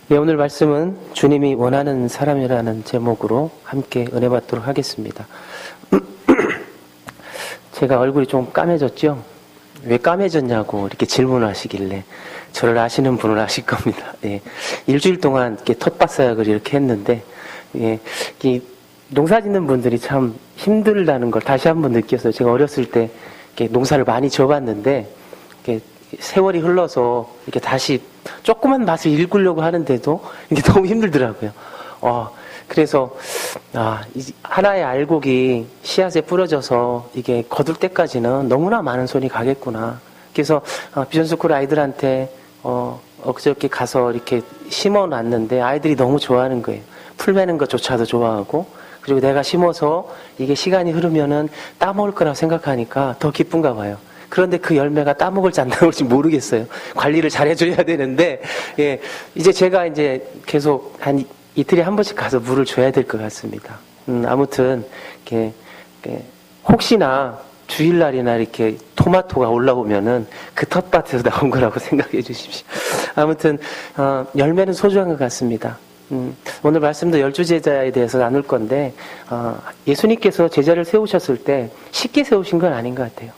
네, 오늘 말씀은 주님이 원하는 사람이라는 제목으로 함께 은혜 받도록 하겠습니다. 제가 얼굴이 좀 까매졌죠? 왜 까매졌냐고 이렇게 질문하시길래 저를 아시는 분은 아실 겁니다. 예, 일주일 동안 이렇게 텃밭사역을 이렇게 했는데, 예, 이 농사 짓는 분들이 참 힘들다는 걸 다시 한번 느꼈어요. 제가 어렸을 때 이렇게 농사를 많이 지어봤는데, 이렇게 세월이 흘러서 이렇게 다시 조그만 맛을 일구려고 하는데도 이게 너무 힘들더라고요. 그래서 이 하나의 알곡이 씨앗에 뿌려져서 이게 거둘 때까지는 너무나 많은 손이 가겠구나. 그래서 비전스쿨 아이들한테 엊그저께 가서 이렇게 심어놨는데 아이들이 너무 좋아하는 거예요. 풀 매는 것조차도 좋아하고, 그리고 내가 심어서 이게 시간이 흐르면은 따먹을 거라고 생각하니까 더 기쁜가 봐요. 그런데 그 열매가 따먹을지 안 따먹을지 모르겠어요. 관리를 잘 해줘야 되는데, 예, 이제 제가 이제 계속 한 이틀에 한 번씩 가서 물을 줘야 될 것 같습니다. 아무튼, 이렇게 혹시나 주일날이나 이렇게 토마토가 올라오면은 그 텃밭에서 나온 거라고 생각해 주십시오. 아무튼, 열매는 소중한 것 같습니다. 오늘 말씀도 12제자에 대해서 나눌 건데, 예수님께서 제자를 세우셨을 때 쉽게 세우신 건 아닌 것 같아요.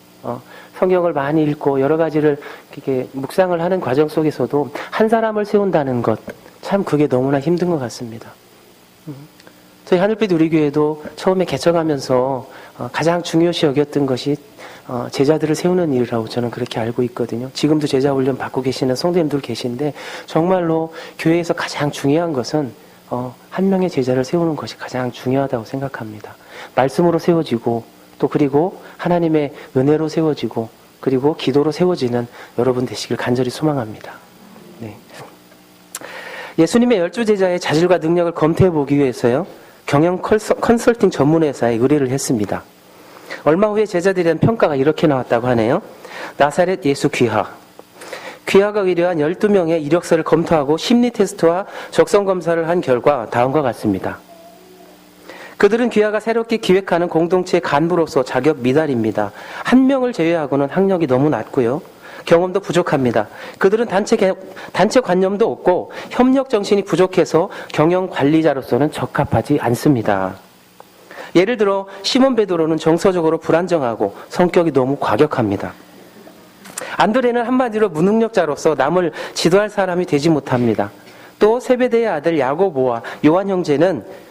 성경을 많이 읽고 여러 가지를 이렇게 묵상을 하는 과정 속에서도 한 사람을 세운다는 것, 참 그게 너무나 힘든 것 같습니다. 저희 하늘빛 우리교회도 처음에 개척하면서 가장 중요시 여겼던 것이 제자들을 세우는 일이라고 저는 그렇게 알고 있거든요. 지금도 제자 훈련 받고 계시는 성도님들 계신데, 정말로 교회에서 가장 중요한 것은 한 명의 제자를 세우는 것이 가장 중요하다고 생각합니다. 말씀으로 세워지고, 또 그리고 하나님의 은혜로 세워지고, 그리고 기도로 세워지는 여러분 되시길 간절히 소망합니다. 네. 예수님의 12제자의 자질과 능력을 검토해 보기 위해서요, 경영 컨설팅 전문회사에 의뢰를 했습니다. 얼마 후에 제자들에 대한 평가가 이렇게 나왔다고 하네요. 나사렛 예수 귀하. 귀하가 의뢰한 12명의 이력서를 검토하고 심리 테스트와 적성 검사를 한 결과 다음과 같습니다. 그들은 귀하가 새롭게 기획하는 공동체의 간부로서 자격 미달입니다. 한 명을 제외하고는 학력이 너무 낮고요, 경험도 부족합니다. 그들은 단체 관념도 없고 협력 정신이 부족해서 경영 관리자로서는 적합하지 않습니다. 예를 들어 시몬 베드로는 정서적으로 불안정하고 성격이 너무 과격합니다. 안드레는 한마디로 무능력자로서 남을 지도할 사람이 되지 못합니다. 또 세베대의 아들 야고보와 요한 형제는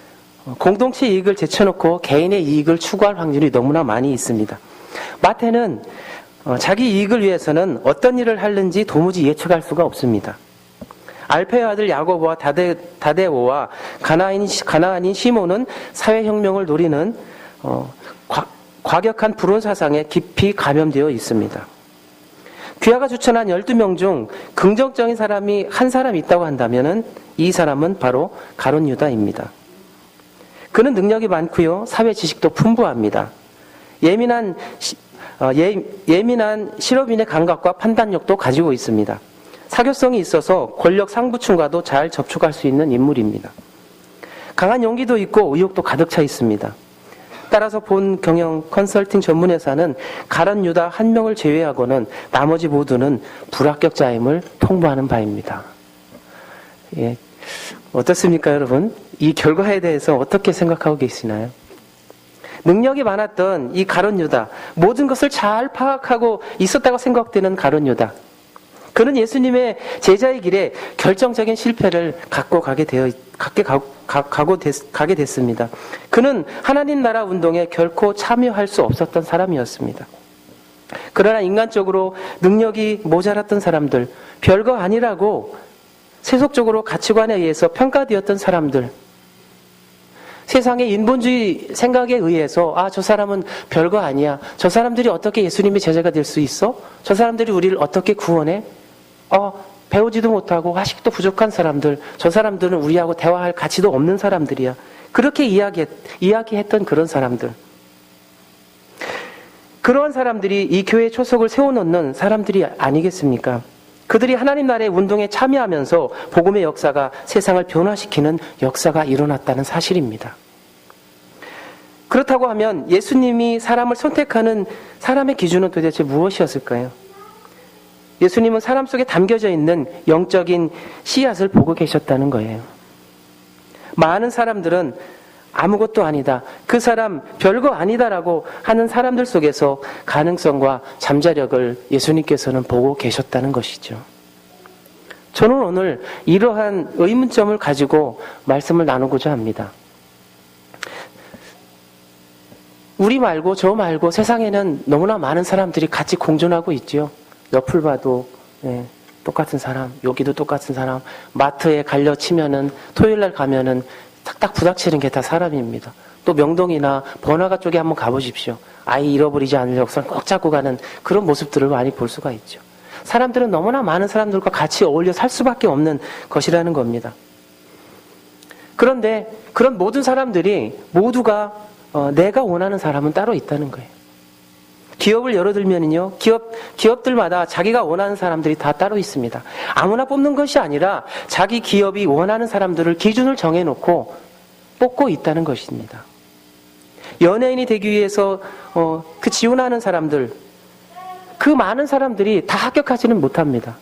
공동체 이익을 제쳐놓고 개인의 이익을 추구할 확률이 너무나 많이 있습니다. 마태는 자기 이익을 위해서는 어떤 일을 하는지 도무지 예측할 수가 없습니다. 알페의 아들 야고보와 다데오와 가나안인 시몬은 사회혁명을 노리는 과격한 불온 사상에 깊이 감염되어 있습니다. 귀하가 추천한 12명 중 긍정적인 사람이 한 사람 있다고 한다면 이 사람은 바로 가룟 유다입니다. 그는 능력이 많고요, 사회 지식도 풍부합니다. 예민한 실업인의 감각과 판단력도 가지고 있습니다. 사교성이 있어서 권력 상부층과도 잘 접촉할 수 있는 인물입니다. 강한 용기도 있고 의욕도 가득 차 있습니다. 따라서 본 경영 컨설팅 전문회사는 가룟 유다 한 명을 제외하고는 나머지 모두는 불합격자임을 통보하는 바입니다. 예. 어떻습니까, 여러분? 이 결과에 대해서 어떻게 생각하고 계시나요? 능력이 많았던 이 가룟 유다, 모든 것을 잘 파악하고 있었다고 생각되는 가룟 유다, 그는 예수님의 제자의 길에 결정적인 실패를 가게 됐습니다. 그는 하나님 나라 운동에 결코 참여할 수 없었던 사람이었습니다. 그러나 인간적으로 능력이 모자랐던 사람들, 별거 아니라고 세속적으로 가치관에 의해서 평가되었던 사람들, 세상의 인본주의 생각에 의해서 저 사람은 별거 아니야, 저 사람들이 어떻게 예수님의 제자가 될 수 있어? 저 사람들이 우리를 어떻게 구원해? 배우지도 못하고 화식도 부족한 사람들, 저 사람들은 우리하고 대화할 가치도 없는 사람들이야. 그렇게 이야기했던 그런 사람들, 그러한 사람들이 이 교회의 초석을 세워놓는 사람들이 아니겠습니까? 그들이 하나님 나라의 운동에 참여하면서 복음의 역사가 세상을 변화시키는 역사가 일어났다는 사실입니다. 그렇다고 하면 예수님이 사람을 선택하는 사람의 기준은 도대체 무엇이었을까요? 예수님은 사람 속에 담겨져 있는 영적인 씨앗을 보고 계셨다는 거예요. 많은 사람들은 아무것도 아니다, 그 사람 별거 아니다라고 하는 사람들 속에서 가능성과 잠재력을 예수님께서는 보고 계셨다는 것이죠. 저는 오늘 이러한 의문점을 가지고 말씀을 나누고자 합니다. 우리 말고 저 말고 세상에는 너무나 많은 사람들이 같이 공존하고 있죠. 옆을 봐도 똑같은 사람, 여기도 똑같은 사람, 마트에 갈려 치면은 토요일날 가면은 딱딱 부닥치는 게 다 사람입니다. 또 명동이나 번화가 쪽에 한번 가보십시오. 아이 잃어버리지 않을 역사를 꼭 잡고 가는 그런 모습들을 많이 볼 수가 있죠. 사람들은 너무나 많은 사람들과 같이 어울려 살 수밖에 없는 것이라는 겁니다. 그런데 그런 모든 사람들이 모두가 내가 원하는 사람은 따로 있다는 거예요. 기업을 예로 들면요, 기업들마다 자기가 원하는 사람들이 다 따로 있습니다. 아무나 뽑는 것이 아니라 자기 기업이 원하는 사람들을 기준을 정해놓고 뽑고 있다는 것입니다. 연예인이 되기 위해서 그 지원하는 사람들, 그 많은 사람들이 다 합격하지는 못합니다.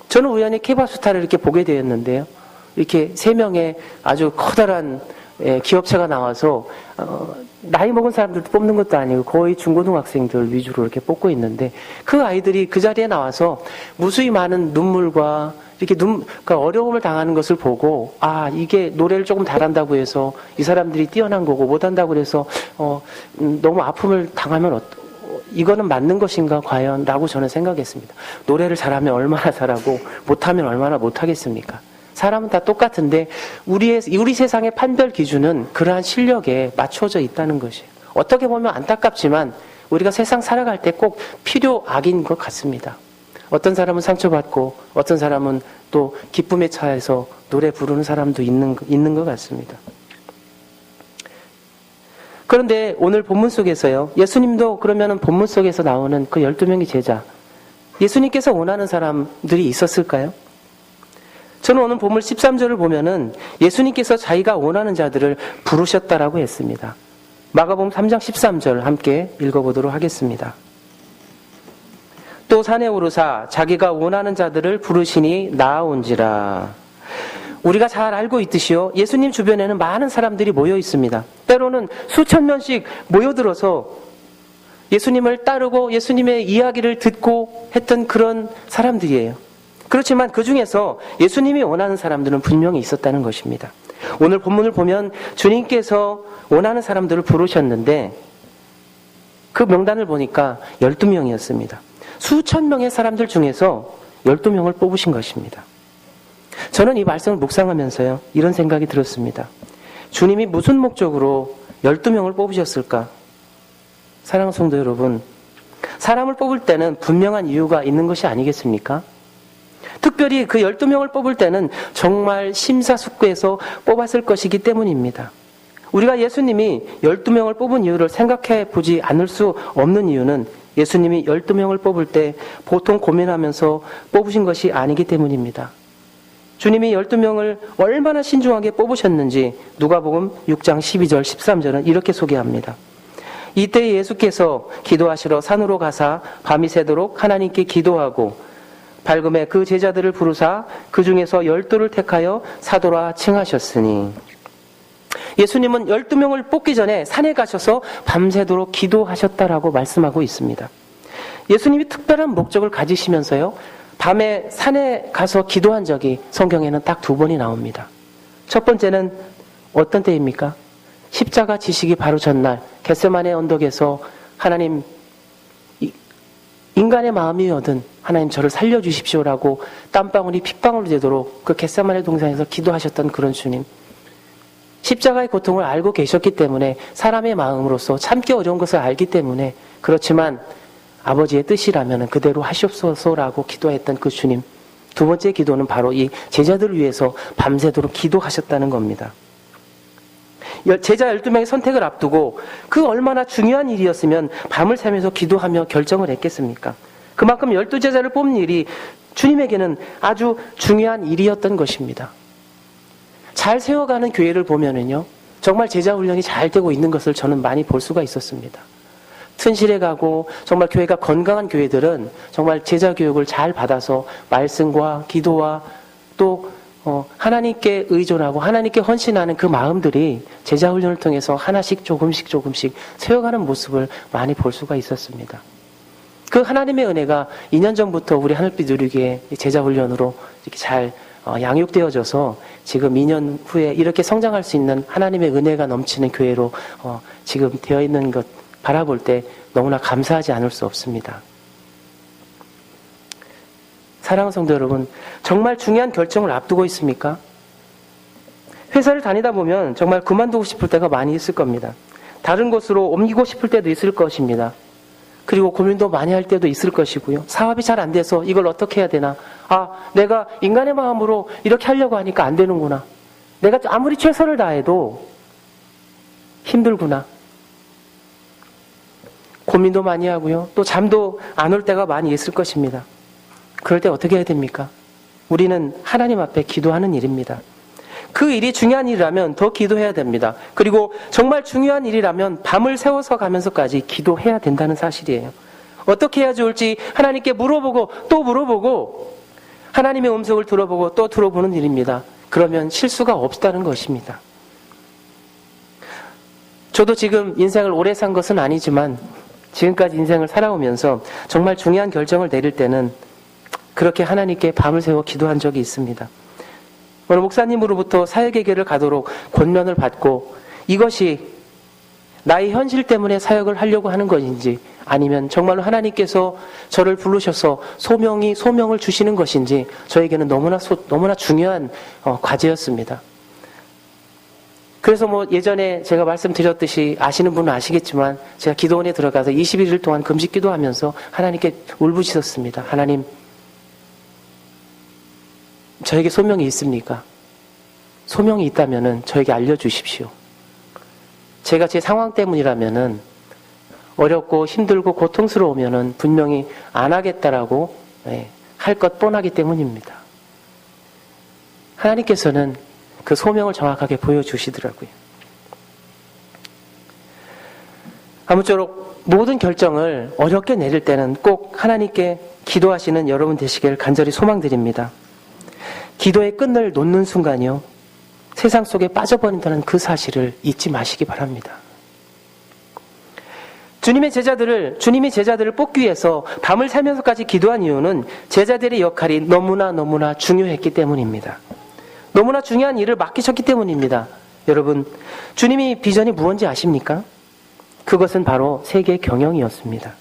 저는 우연히 케바스타를 이렇게 보게 되었는데요, 이렇게 3명의 아주 커다란 기업체가 나와서 나이 먹은 사람들도 뽑는 것도 아니고 거의 중고등학생들 위주로 이렇게 뽑고 있는데, 그 아이들이 그 자리에 나와서 무수히 많은 눈물과 이렇게 그러니까 어려움을 당하는 것을 보고, 아, 이게 노래를 조금 잘한다고 해서 이 사람들이 뛰어난 거고, 못한다고 해서 너무 아픔을 당하면 이거는 맞는 것인가 과연? 라고 저는 생각했습니다. 노래를 잘하면 얼마나 잘하고 못하면 얼마나 못하겠습니까? 사람은 다 똑같은데 우리 세상의 판별 기준은 그러한 실력에 맞춰져 있다는 것이에요. 어떻게 보면 안타깝지만 우리가 세상 살아갈 때 꼭 필요악인 것 같습니다. 어떤 사람은 상처받고 어떤 사람은 또 기쁨에 차에서 노래 부르는 사람도 있는 것 같습니다. 그런데 오늘 본문 속에서요, 예수님도 그러면은 본문 속에서 나오는 그 12명의 제자, 예수님께서 원하는 사람들이 있었을까요? 저는 오늘 본문 13절을 보면은 예수님께서 자기가 원하는 자들을 부르셨다라고 했습니다. 마가복음 3장 13절 함께 읽어보도록 하겠습니다. 또 산에 오르사 자기가 원하는 자들을 부르시니 나아온지라. 우리가 잘 알고 있듯이요, 예수님 주변에는 많은 사람들이 모여 있습니다. 때로는 수천 명씩 모여들어서 예수님을 따르고 예수님의 이야기를 듣고 했던 그런 사람들이에요. 그렇지만 그 중에서 예수님이 원하는 사람들은 분명히 있었다는 것입니다. 오늘 본문을 보면 주님께서 원하는 사람들을 부르셨는데 그 명단을 보니까 12명이었습니다. 수천 명의 사람들 중에서 12명을 뽑으신 것입니다. 저는 이 말씀을 묵상하면서요, 이런 생각이 들었습니다. 주님이 무슨 목적으로 12명을 뽑으셨을까? 사랑하는 성도 여러분, 사람을 뽑을 때는 분명한 이유가 있는 것이 아니겠습니까? 특별히 그 12명을 뽑을 때는 정말 심사숙고해서 뽑았을 것이기 때문입니다. 우리가 예수님이 12명을 뽑은 이유를 생각해 보지 않을 수 없는 이유는 예수님이 12명을 뽑을 때 보통 고민하면서 뽑으신 것이 아니기 때문입니다. 주님이 12명을 얼마나 신중하게 뽑으셨는지 누가복음 6장 12절 13절은 이렇게 소개합니다. 이때 예수께서 기도하시러 산으로 가사 밤이 새도록 하나님께 기도하고 밝음에 그 제자들을 부르사 그 중에서 12를 택하여 사도라 칭하셨으니, 예수님은 12명을 뽑기 전에 산에 가셔서 밤새도록 기도하셨다라고 말씀하고 있습니다. 예수님이 특별한 목적을 가지시면서요, 밤에 산에 가서 기도한 적이 성경에는 딱 2번이 나옵니다. 첫 번째는 어떤 때입니까? 십자가 지시기 바로 전날 겟세마네 언덕에서 하나님, 인간의 마음이 얻은 하나님 저를 살려주십시오라고 땀방울이 핏방울이 되도록 그 겟세마네 동산에서 기도하셨던 그런 주님, 십자가의 고통을 알고 계셨기 때문에 사람의 마음으로서 참기 어려운 것을 알기 때문에, 그렇지만 아버지의 뜻이라면 그대로 하시옵소서라고 기도했던 그 주님, 두 번째 기도는 바로 이 제자들을 위해서 밤새도록 기도하셨다는 겁니다. 제자 12명의 선택을 앞두고 그 얼마나 중요한 일이었으면 밤을 새면서 기도하며 결정을 했겠습니까? 그만큼 12제자를 뽑는 일이 주님에게는 아주 중요한 일이었던 것입니다. 잘 세워가는 교회를 보면은요, 정말 제자 훈련이 잘 되고 있는 것을 저는 많이 볼 수가 있었습니다. 튼실해 가고 정말 교회가 건강한 교회들은 정말 제자 교육을 잘 받아서 말씀과 기도와 또 하나님께 의존하고 하나님께 헌신하는 그 마음들이 제자 훈련을 통해서 하나씩 조금씩 세워가는 모습을 많이 볼 수가 있었습니다. 그 하나님의 은혜가 2년 전부터 우리 하늘빛 누리교회 제자 훈련으로 이렇게 잘 양육되어져서 지금 2년 후에 이렇게 성장할 수 있는 하나님의 은혜가 넘치는 교회로 지금 되어 있는 것 바라볼 때 너무나 감사하지 않을 수 없습니다. 사랑하는 성도 여러분, 정말 중요한 결정을 앞두고 있습니까? 회사를 다니다 보면 정말 그만두고 싶을 때가 많이 있을 겁니다. 다른 곳으로 옮기고 싶을 때도 있을 것입니다. 그리고 고민도 많이 할 때도 있을 것이고요. 사업이 잘 안 돼서 이걸 어떻게 해야 되나? 내가 인간의 마음으로 이렇게 하려고 하니까 안 되는구나. 내가 아무리 최선을 다해도 힘들구나. 고민도 많이 하고요. 또 잠도 안 올 때가 많이 있을 것입니다. 그럴 때 어떻게 해야 됩니까? 우리는 하나님 앞에 기도하는 일입니다. 그 일이 중요한 일이라면 더 기도해야 됩니다. 그리고 정말 중요한 일이라면 밤을 새워서 가면서까지 기도해야 된다는 사실이에요. 어떻게 해야 좋을지 하나님께 물어보고 또 물어보고 하나님의 음성을 들어보고 또 들어보는 일입니다. 그러면 실수가 없다는 것입니다. 저도 지금 인생을 오래 산 것은 아니지만 지금까지 인생을 살아오면서 정말 중요한 결정을 내릴 때는 그렇게 하나님께 밤을 새워 기도한 적이 있습니다. 어느 목사님으로부터 사역에게를 가도록 권면을 받고 이것이 나의 현실 때문에 사역을 하려고 하는 것인지 아니면 정말로 하나님께서 저를 부르셔서 소명을 주시는 것인지 저에게는 너무나 중요한 과제였습니다. 그래서 예전에 제가 말씀드렸듯이 아시는 분은 아시겠지만 제가 기도원에 들어가서 21일 동안 금식 기도하면서 하나님께 울부짖었습니다. 하나님, 저에게 소명이 있습니까? 소명이 있다면은 저에게 알려주십시오. 제가 제 상황 때문이라면은 어렵고 힘들고 고통스러우면은 분명히 안 하겠다라고 할 것 뻔하기 때문입니다. 하나님께서는 그 소명을 정확하게 보여주시더라고요. 아무쪼록 모든 결정을 어렵게 내릴 때는 꼭 하나님께 기도하시는 여러분 되시길 간절히 소망드립니다. 기도의 끈을 놓는 순간이요, 세상 속에 빠져버린다는 그 사실을 잊지 마시기 바랍니다. 주님의 제자들을 뽑기 위해서 밤을 새면서까지 기도한 이유는 제자들의 역할이 너무나 중요했기 때문입니다. 너무나 중요한 일을 맡기셨기 때문입니다. 여러분, 주님이 비전이 무엇인지 아십니까? 그것은 바로 세계 경영이었습니다.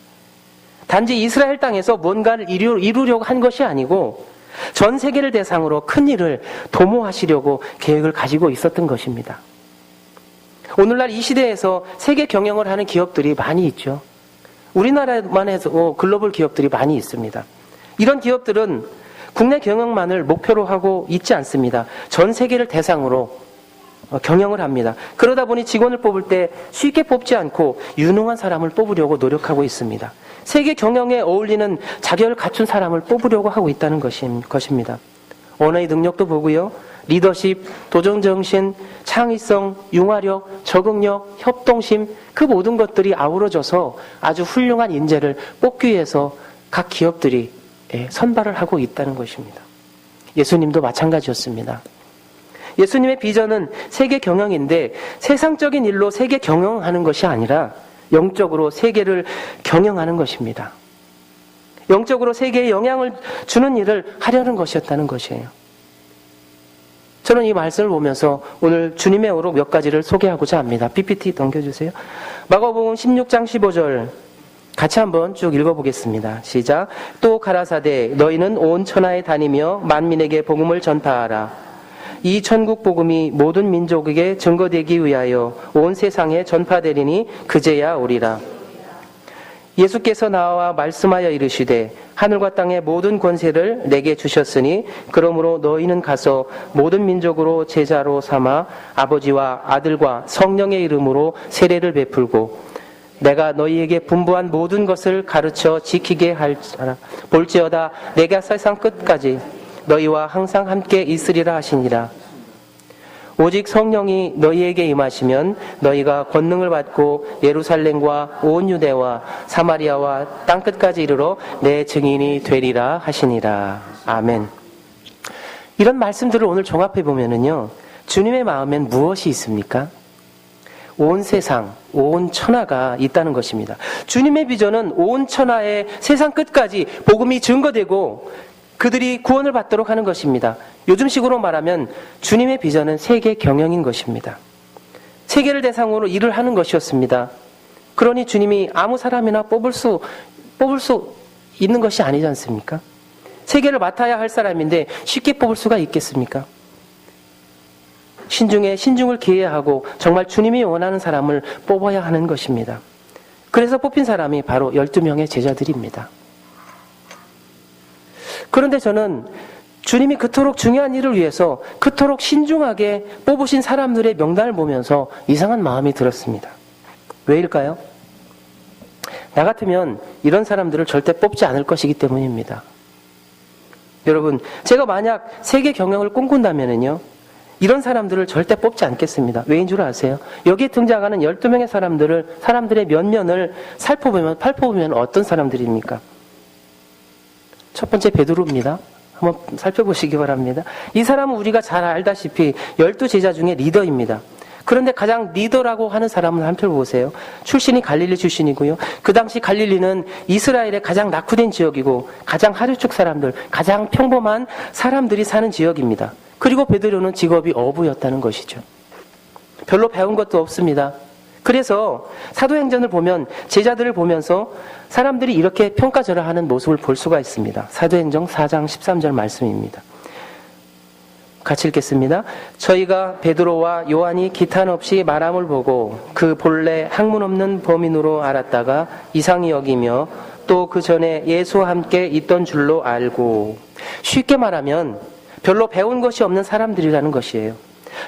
단지 이스라엘 땅에서 뭔가를 이루려고 한 것이 아니고 전 세계를 대상으로 큰 일을 도모하시려고 계획을 가지고 있었던 것입니다. 오늘날 이 시대에서 세계 경영을 하는 기업들이 많이 있죠. 우리나라만 해도 글로벌 기업들이 많이 있습니다. 이런 기업들은 국내 경영만을 목표로 하고 있지 않습니다. 전 세계를 대상으로 경영을 합니다. 그러다 보니 직원을 뽑을 때 쉽게 뽑지 않고 유능한 사람을 뽑으려고 노력하고 있습니다. 세계 경영에 어울리는 자격을 갖춘 사람을 뽑으려고 하고 있다는 것입니다. 언어의 능력도 보고요, 리더십, 도전정신, 창의성, 융화력, 적응력, 협동심, 그 모든 것들이 아우러져서 아주 훌륭한 인재를 뽑기 위해서 각 기업들이 선발을 하고 있다는 것입니다. 예수님도 마찬가지였습니다. 예수님의 비전은 세계 경영인데 세상적인 일로 세계 경영하는 것이 아니라 영적으로 세계를 경영하는 것입니다. 영적으로 세계에 영향을 주는 일을 하려는 것이었다는 것이에요. 저는 이 말씀을 보면서 오늘 주님의 어록 몇 가지를 소개하고자 합니다. PPT 넘겨주세요. 마가복음 16장 15절 같이 한번 쭉 읽어보겠습니다. 시작. 또 가라사대 너희는 온 천하에 다니며 만민에게 복음을 전파하라. 이 천국 복음이 모든 민족에게 증거되기 위하여 온 세상에 전파되리니 그제야 오리라. 예수께서 나와 말씀하여 이르시되 하늘과 땅의 모든 권세를 내게 주셨으니 그러므로 너희는 가서 모든 민족으로 제자로 삼아 아버지와 아들과 성령의 이름으로 세례를 베풀고 내가 너희에게 분부한 모든 것을 가르쳐 지키게 할지라. 볼지어다 내가 세상 끝까지 너희와 항상 함께 있으리라 하시니라. 오직 성령이 너희에게 임하시면 너희가 권능을 받고 예루살렘과 온 유대와 사마리아와 땅끝까지 이르러 내 증인이 되리라 하시니라. 아멘. 이런 말씀들을 오늘 종합해 보면은요, 주님의 마음엔 무엇이 있습니까? 온 세상, 온 천하가 있다는 것입니다. 주님의 비전은 온 천하의 세상 끝까지 복음이 증거되고 그들이 구원을 받도록 하는 것입니다. 요즘식으로 말하면 주님의 비전은 세계 경영인 것입니다. 세계를 대상으로 일을 하는 것이었습니다. 그러니 주님이 아무 사람이나 뽑을 수 있는 것이 아니지 않습니까? 세계를 맡아야 할 사람인데 쉽게 뽑을 수가 있겠습니까? 신중을 기해야 하고 정말 주님이 원하는 사람을 뽑아야 하는 것입니다. 그래서 뽑힌 사람이 바로 12명의 제자들입니다. 그런데 저는 주님이 그토록 중요한 일을 위해서 그토록 신중하게 뽑으신 사람들의 명단을 보면서 이상한 마음이 들었습니다. 왜일까요? 나 같으면 이런 사람들을 절대 뽑지 않을 것이기 때문입니다. 여러분, 제가 만약 세계 경영을 꿈꾼다면요, 이런 사람들을 절대 뽑지 않겠습니다. 왜인 줄 아세요? 여기에 등장하는 12명의 사람들의 면면을 살펴보면 어떤 사람들입니까? 첫 번째 베드로입니다. 한번 살펴보시기 바랍니다. 이 사람은 우리가 잘 알다시피 12제자 중에 리더입니다. 그런데 가장 리더라고 하는 사람을 살펴보세요. 출신이 갈릴리 출신이고요. 그 당시 갈릴리는 이스라엘의 가장 낙후된 지역이고 가장 하류축 사람들, 가장 평범한 사람들이 사는 지역입니다. 그리고 베드로는 직업이 어부였다는 것이죠. 별로 배운 것도 없습니다. 그래서 사도행전을 보면 제자들을 보면서 사람들이 이렇게 평가절하하는 모습을 볼 수가 있습니다. 사도행전 4장 13절 말씀입니다. 같이 읽겠습니다. 저희가 베드로와 요한이 기탄 없이 말함을 보고 그 본래 학문 없는 범인으로 알았다가 이상히 여기며 또 그 전에 예수와 함께 있던 줄로 알고, 쉽게 말하면 별로 배운 것이 없는 사람들이라는 것이에요.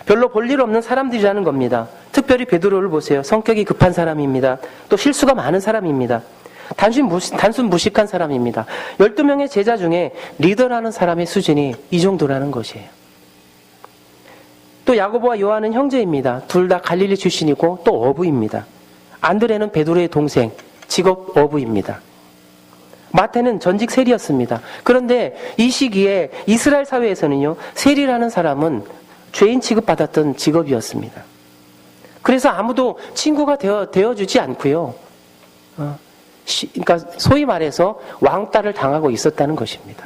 별로 볼 일 없는 사람들이라는 겁니다. 특별히 베드로를 보세요. 성격이 급한 사람입니다. 또 실수가 많은 사람입니다. 단순 무식한 사람입니다. 12명의 제자 중에 리더라는 사람의 수준이 이 정도라는 것이에요. 또 야고보와 요한은 형제입니다. 둘 다 갈릴리 출신이고 또 어부입니다. 안드레는 베드로의 동생, 직업 어부입니다. 마태는 전직 세리였습니다. 그런데 이 시기에 이스라엘 사회에서는요, 세리라는 사람은 죄인 취급받았던 직업이었습니다. 그래서 아무도 친구가 되어주지 않고요. 그러니까 소위 말해서 왕따를 당하고 있었다는 것입니다.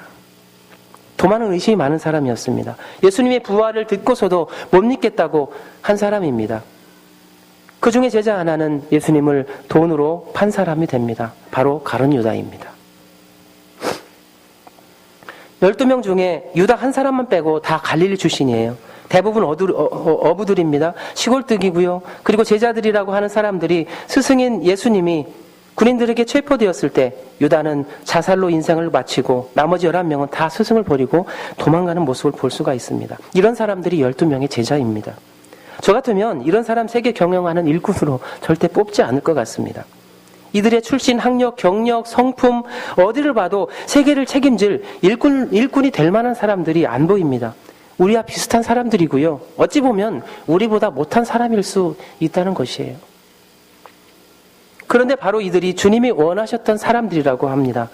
더 많은 의심이 많은 사람이었습니다. 예수님의 부활을 듣고서도 못 믿겠다고 한 사람입니다. 그 중에 제자 하나는 예수님을 돈으로 판 사람이 됩니다. 바로 가룟 유다입니다. 12명 중에 유다 한 사람만 빼고 다 갈릴리 출신이에요. 대부분 어부들입니다. 시골뜨기고요. 그리고 제자들이라고 하는 사람들이 스승인 예수님이 군인들에게 체포되었을 때 유다는 자살로 인생을 마치고 나머지 11명은 다 스승을 버리고 도망가는 모습을 볼 수가 있습니다. 이런 사람들이 12명의 제자입니다. 저 같으면 이런 사람 세계 경영하는 일꾼으로 절대 뽑지 않을 것 같습니다. 이들의 출신, 학력, 경력, 성품 어디를 봐도 세계를 책임질 일꾼이 될 만한 사람들이 안 보입니다. 우리와 비슷한 사람들이고요. 어찌 보면 우리보다 못한 사람일 수 있다는 것이에요. 그런데 바로 이들이 주님이 원하셨던 사람들이라고 합니다.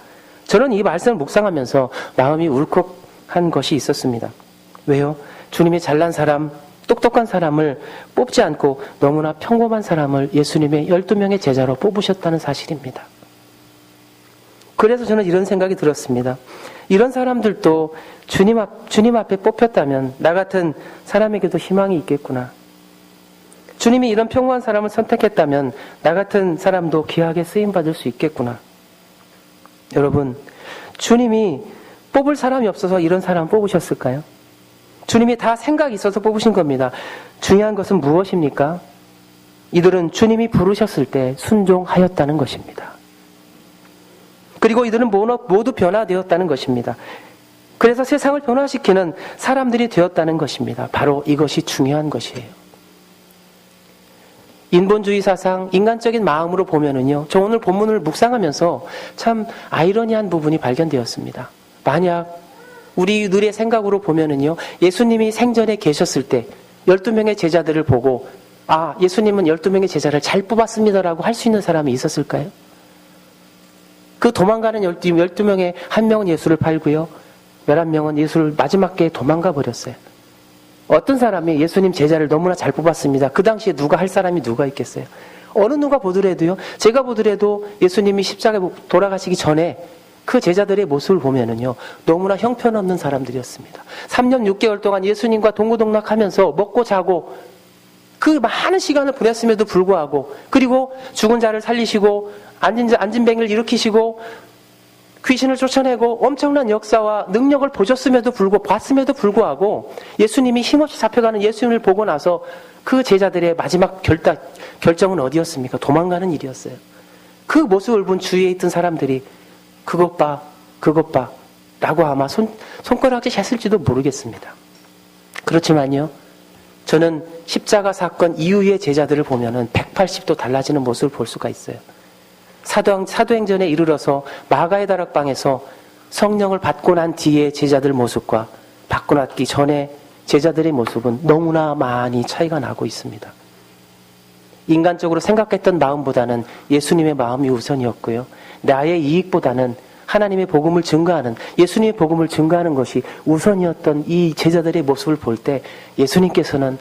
저는 이 말씀을 묵상하면서 마음이 울컥한 것이 있었습니다. 왜요? 주님이 잘난 사람, 똑똑한 사람을 뽑지 않고 너무나 평범한 사람을 예수님의 12명의 제자로 뽑으셨다는 사실입니다. 그래서 저는 이런 생각이 들었습니다. 이런 사람들도 주님 앞에 뽑혔다면 나 같은 사람에게도 희망이 있겠구나. 주님이 이런 평범한 사람을 선택했다면 나 같은 사람도 귀하게 쓰임받을 수 있겠구나. 여러분, 주님이 뽑을 사람이 없어서 이런 사람 뽑으셨을까요? 주님이 다 생각이 있어서 뽑으신 겁니다. 중요한 것은 무엇입니까? 이들은 주님이 부르셨을 때 순종하였다는 것입니다. 그리고 이들은 모두 변화되었다는 것입니다. 그래서 세상을 변화시키는 사람들이 되었다는 것입니다. 바로 이것이 중요한 것이에요. 인본주의 사상, 인간적인 마음으로 보면은요, 저 오늘 본문을 묵상하면서 참 아이러니한 부분이 발견되었습니다. 만약 우리들의 생각으로 보면은요, 예수님이 생전에 계셨을 때 12명의 제자들을 보고 아, 예수님은 12명의 제자를 잘 뽑았습니다라고 할 수 있는 사람이 있었을까요? 그 도망가는 12명의 한 명은 예수를 팔고요. 11명은 예수를 마지막 게 도망가 버렸어요. 어떤 사람이 예수님 제자를 너무나 잘 뽑았습니다. 그 당시에 누가 할 사람이 누가 있겠어요? 어느 누가 보더라도요. 제가 보더라도 예수님이 십자가에 돌아가시기 전에 그 제자들의 모습을 보면은요. 너무나 형편없는 사람들이었습니다. 3년 6개월 동안 예수님과 동고동락하면서 먹고 자고 그 많은 시간을 보냈음에도 불구하고 그리고 죽은 자를 살리시고 앉은 뱅이를 일으키시고 귀신을 쫓아내고 엄청난 역사와 능력을 보셨음에도 불구하고 봤음에도 불구하고 예수님이 힘없이 잡혀가는 예수님을 보고 나서 그 제자들의 마지막 결정은 어디였습니까? 도망가는 일이었어요. 그 모습을 본 주위에 있던 사람들이 그것 봐 라고 아마 손가락질 했을지도 모르겠습니다. 그렇지만요. 저는 십자가 사건 이후의 제자들을 보면은 180도 달라지는 모습을 볼 수가 있어요. 사도행전에 이르러서 마가의 다락방에서 성령을 받고 난 뒤의 제자들 모습과 받고 났기 전에 제자들의 모습은 너무나 많이 차이가 나고 있습니다. 인간적으로 생각했던 마음보다는 예수님의 마음이 우선이었고요. 나의 이익보다는 하나님의 복음을 증거하는 예수님의 복음을 증거하는 것이 우선이었던 이 제자들의 모습을 볼 때 예수님께서는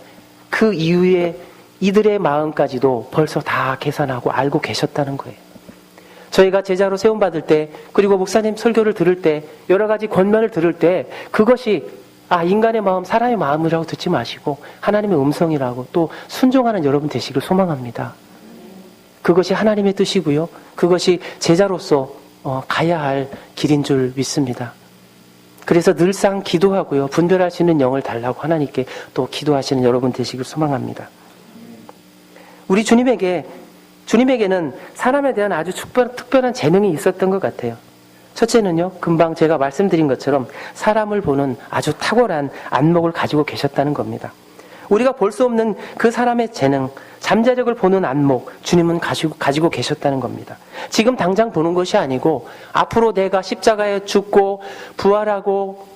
그 이후에 이들의 마음까지도 벌써 다 계산하고 알고 계셨다는 거예요. 저희가 제자로 세움받을 때 그리고 목사님 설교를 들을 때 여러 가지 권면을 들을 때 그것이 인간의 마음 사람의 마음이라고 듣지 마시고 하나님의 음성이라고 또 순종하는 여러분 되시길 소망합니다. 그것이 하나님의 뜻이고요. 그것이 제자로서 가야 할 길인 줄 믿습니다. 그래서 늘상 기도하고요. 분별할 수 있는 영을 달라고 하나님께 또 기도하시는 여러분 되시길 소망합니다. 우리 주님에게는 사람에 대한 아주 특별한 재능이 있었던 것 같아요. 첫째는요, 금방 제가 말씀드린 것처럼 사람을 보는 아주 탁월한 안목을 가지고 계셨다는 겁니다. 우리가 볼 수 없는 그 사람의 재능, 잠재력을 보는 안목, 주님은 가지고 계셨다는 겁니다. 지금 당장 보는 것이 아니고 앞으로 내가 십자가에 죽고 부활하고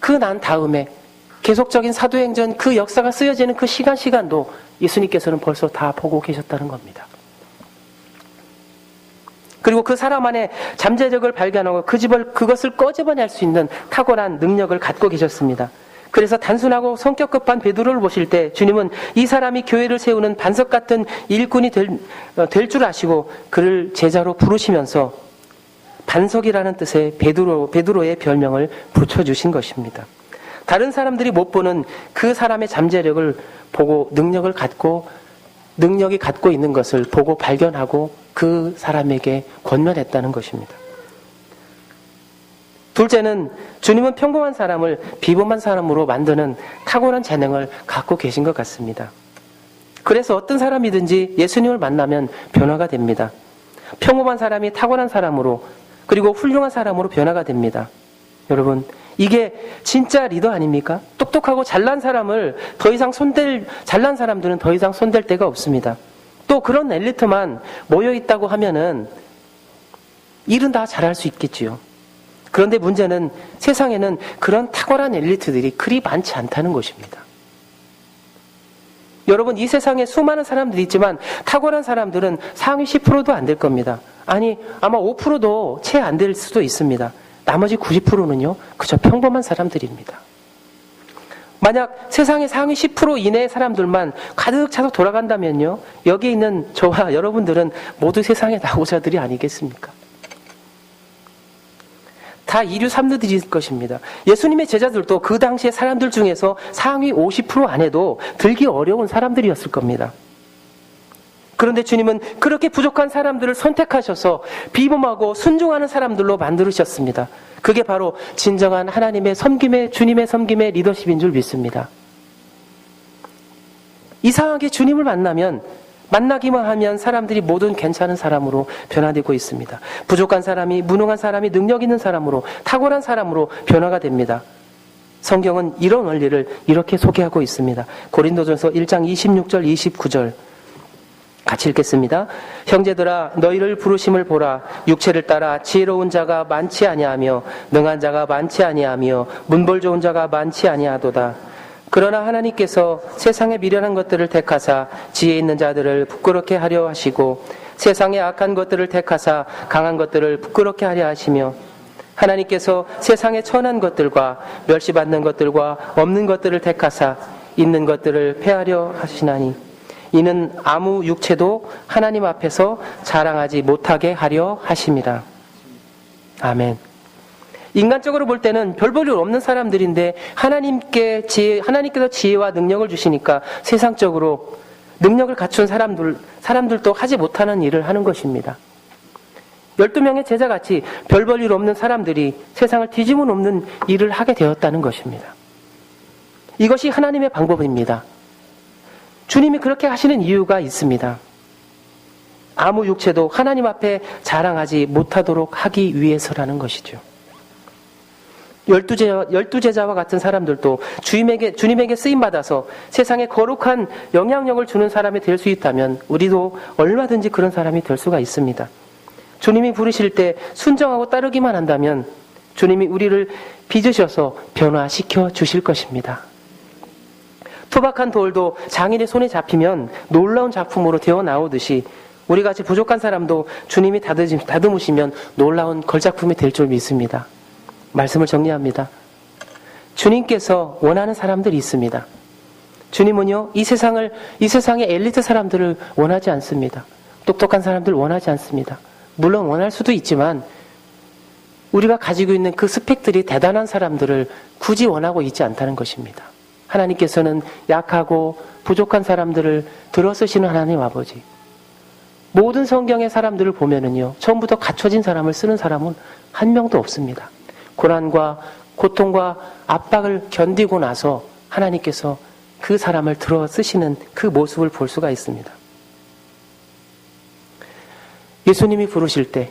그 난 다음에 계속적인 사도행전 그 역사가 쓰여지는 그 시간도 예수님께서는 벌써 다 보고 계셨다는 겁니다. 그리고 그 사람 안에 잠재력을 발견하고 그것을 꺼집어낼 수 있는 탁월한 능력을 갖고 계셨습니다. 그래서 단순하고 성격 급한 베드로를 보실 때 주님은 이 사람이 교회를 세우는 반석 같은 일꾼이 될 줄 아시고 그를 제자로 부르시면서 반석이라는 뜻의 베드로의 별명을 붙여주신 것입니다. 다른 사람들이 못 보는 그 사람의 잠재력을 보고 능력이 갖고 있는 것을 보고 발견하고 그 사람에게 권면했다는 것입니다. 둘째는 주님은 평범한 사람을 비범한 사람으로 만드는 탁월한 재능을 갖고 계신 것 같습니다. 그래서 어떤 사람이든지 예수님을 만나면 변화가 됩니다. 평범한 사람이 탁월한 사람으로 그리고 훌륭한 사람으로 변화가 됩니다. 여러분, 이게 진짜 리더 아닙니까? 똑똑하고 잘난 사람들은 더 이상 손댈 데가 없습니다. 또 그런 엘리트만 모여있다고 하면은 일은 다 잘할 수 있겠지요. 그런데 문제는 세상에는 그런 탁월한 엘리트들이 그리 많지 않다는 것입니다. 여러분, 이 세상에 수많은 사람들이 있지만 탁월한 사람들은 상위 10%도 안 될 겁니다. 아마 5%도 채 안 될 수도 있습니다. 나머지 90%는요, 그저 평범한 사람들입니다. 만약 세상의 상위 10% 이내의 사람들만 가득 차서 돌아간다면요, 여기 있는 저와 여러분들은 모두 세상의 낙오자들이 아니겠습니까? 다 이류 삼류들일 것입니다. 예수님의 제자들도 그 당시의 사람들 중에서 상위 50% 안에도 들기 어려운 사람들이었을 겁니다. 그런데 주님은 그렇게 부족한 사람들을 선택하셔서 비범하고 순종하는 사람들로 만들으셨습니다. 그게 바로 진정한 하나님의 섬김의, 주님의 섬김의 리더십인 줄 믿습니다. 이상하게 주님을 만나기만 하면 사람들이 모든 괜찮은 사람으로 변화되고 있습니다. 부족한 사람이, 무능한 사람이 능력 있는 사람으로, 탁월한 사람으로 변화가 됩니다. 성경은 이런 원리를 이렇게 소개하고 있습니다. 고린도전서 1장 26절, 29절 같이 읽겠습니다. 형제들아, 너희를 부르심을 보라. 육체를 따라 지혜로운 자가 많지 아니하며 능한 자가 많지 아니하며 문벌 좋은 자가 많지 아니하도다. 그러나 하나님께서 세상의 미련한 것들을 택하사 지혜 있는 자들을 부끄럽게 하려 하시고 세상의 악한 것들을 택하사 강한 것들을 부끄럽게 하려 하시며 하나님께서 세상의 천한 것들과 멸시받는 것들과 없는 것들을 택하사 있는 것들을 폐하려 하시나니 이는 아무 육체도 하나님 앞에서 자랑하지 못하게 하려 하심이라. 아멘. 인간적으로 볼 때는 별 볼 일 없는 사람들인데 하나님께서 지혜와 능력을 주시니까 세상적으로 능력을 갖춘 사람들도 하지 못하는 일을 하는 것입니다. 12명의 제자같이 별 볼 일 없는 사람들이 세상을 뒤집어 놓는 일을 하게 되었다는 것입니다. 이것이 하나님의 방법입니다. 주님이 그렇게 하시는 이유가 있습니다. 아무 육체도 하나님 앞에 자랑하지 못하도록 하기 위해서라는 것이죠. 12제자와 같은 사람들도 주님에게 쓰임받아서 세상에 거룩한 영향력을 주는 사람이 될 수 있다면 우리도 얼마든지 그런 사람이 될 수가 있습니다. 주님이 부르실 때 순종하고 따르기만 한다면 주님이 우리를 빚으셔서 변화시켜 주실 것입니다. 투박한 돌도 장인의 손에 잡히면 놀라운 작품으로 되어 나오듯이 우리같이 부족한 사람도 주님이 다듬으시면 놀라운 걸작품이 될 줄 믿습니다. 말씀을 정리합니다. 주님께서 원하는 사람들이 있습니다. 주님은요, 이 세상의 엘리트 사람들을 원하지 않습니다. 똑똑한 사람들 원하지 않습니다. 물론 원할 수도 있지만 우리가 가지고 있는 그 스펙들이 대단한 사람들을 굳이 원하고 있지 않다는 것입니다. 하나님께서는 약하고 부족한 사람들을 들어쓰시는 하나님 아버지. 모든 성경의 사람들을 보면은요, 처음부터 갖춰진 사람을 쓰는 사람은 한 명도 없습니다. 고난과 고통과 압박을 견디고 나서 하나님께서 그 사람을 들어 쓰시는 그 모습을 볼 수가 있습니다. 예수님이 부르실 때,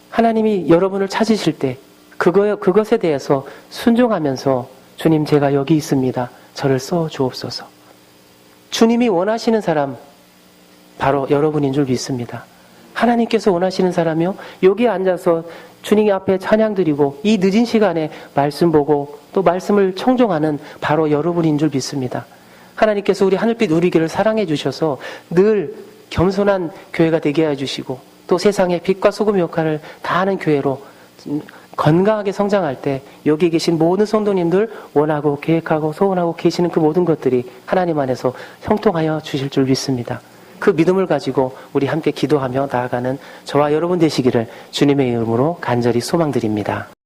하나님이 여러분을 찾으실 때 그것에 대해서 순종하면서 주님 제가 여기 있습니다. 저를 써 주옵소서. 주님이 원하시는 사람 바로 여러분인 줄 믿습니다. 하나님께서 원하시는 사람이요, 여기에 앉아서 주님 앞에 찬양 드리고 이 늦은 시간에 말씀 보고 또 말씀을 청종하는 바로 여러분인 줄 믿습니다. 하나님께서 우리 하늘빛 누리기를 사랑해 주셔서 늘 겸손한 교회가 되게 해주시고 또 세상의 빛과 소금 역할을 다하는 교회로 건강하게 성장할 때 여기 계신 모든 성도님들 원하고 계획하고 소원하고 계시는 그 모든 것들이 하나님 안에서 형통하여 주실 줄 믿습니다. 그 믿음을 가지고 우리 함께 기도하며 나아가는 저와 여러분 되시기를 주님의 이름으로 간절히 소망드립니다.